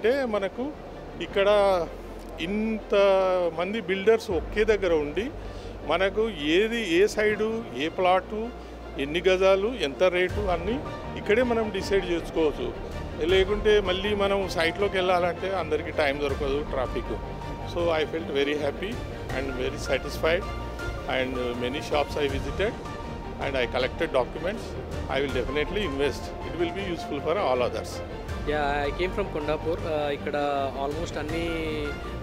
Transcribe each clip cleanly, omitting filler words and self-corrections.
ఏంటంటే మనకు ఇక్కడ ఇంత మంది బిల్డర్స్ ఒకే దగ్గర ఉండి మనకు ఏది ఏ సైడు ఏ ప్లాటు ఎన్ని గజాలు ఎంత రేటు అన్నీ ఇక్కడే మనం డిసైడ్ చేసుకోవచ్చు. లేకుంటే మళ్ళీ మనం సైట్లోకి వెళ్ళాలంటే అందరికీ టైం దొరకదు, traffic. So I felt very happy and very satisfied and many shops I visited and I collected documents. I will definitely invest. It will be useful for all others. Yeah, I came from Kondapur. ఇక్కడ almost అన్ని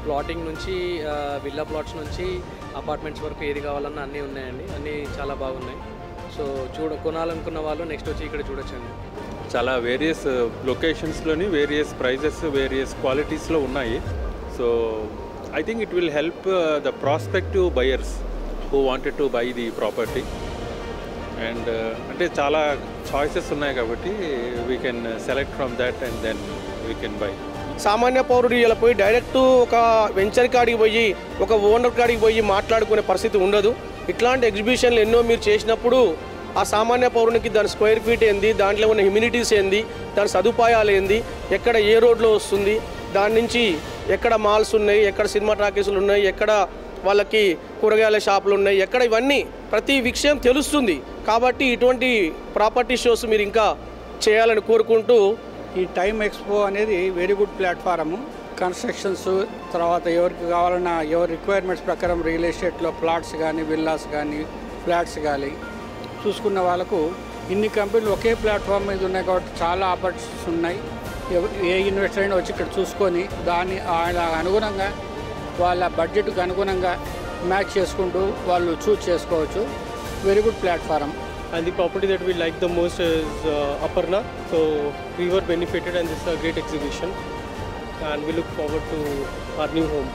plotting నుంచి villa plots నుంచి apartments వరకు ఏది కావాలన్నా అన్నీ ఉన్నాయండి. అన్నీ చాలా బాగున్నాయి. సో కొనాలనుకున్న వాళ్ళు నెక్స్ట్ వచ్చి ఇక్కడ చూడొచ్చండి. చాలా వేరియస్ లొకేషన్స్లోని వేరియస్ ప్రైజెస్ వేరియస్ క్వాలిటీస్లో ఉన్నాయి. So I think it will help the prospective buyers who wanted to buy the property. And అంటే చాలా చాయిసెస్ ఉన్నాయి కాబట్టి we can select from that and then we can buy. సామాన్య పౌరుడు ఇలా పోయి డైరెక్ట్ ఒక వెంచర్ కాడికి పోయి ఒక ఓనర్ కాడికి పోయి మాట్లాడుకునే పరిస్థితి ఉండదు. ఇట్లాంటి ఎగ్జిబిషన్లు ఎన్నో మీరు చేసినప్పుడు ఆ సామాన్య పౌరునికి దాని స్క్వేర్ ఫీట్ ఏంది, దాంట్లో ఉన్న హ్యూమినిటీస్ ఏంది, దాని సదుపాయాలు ఏంది, ఎక్కడ ఏ రోడ్లో వస్తుంది, దాని నుంచి ఎక్కడ మాల్స్ ఉన్నాయి, ఎక్కడ సినిమా టాకీసులు ఉన్నాయి, ఎక్కడ వాళ్ళకి కూరగాయల షాపులు ఉన్నాయి, ఎక్కడ ఇవన్నీ ప్రతి విషయం తెలుస్తుంది. కాబట్టి ఇటువంటి ప్రాపర్టీ షోస్ మీరు ఇంకా చేయాలని కోరుకుంటూ, ఈ టైమ్ ఎక్స్పో అనేది వెరీ గుడ్ ప్లాట్ఫారము. కన్స్ట్రక్షన్స్ తర్వాత ఎవరికి కావాలన్నా ఎవరి రిక్వైర్మెంట్స్ ప్రకారం రియల్ ఎస్టేట్లో ప్లాట్స్ కానీ విల్లాస్ కానీ ఫ్లాట్స్ కానీ చూసుకున్న వాళ్ళకు ఇన్ని కంపెనీలు ఒకే ప్లాట్ఫామ్ మీద ఉన్నాయి కాబట్టి చాలా ఆపర్చునిటీస్ ఉన్నాయి. ఏ ఇన్వెస్టర్ అయినా వచ్చి ఇక్కడ చూసుకొని దాన్ని అనుగుణంగా వాళ్ళ బడ్జెట్కి అనుగుణంగా మ్యాచ్ చేసుకుంటూ వాళ్ళు చూస్ చేసుకోవచ్చు. Very good platform. And the property that we like the most is Aparna. So we were benefited and this is a great exhibition and we look forward to our new home.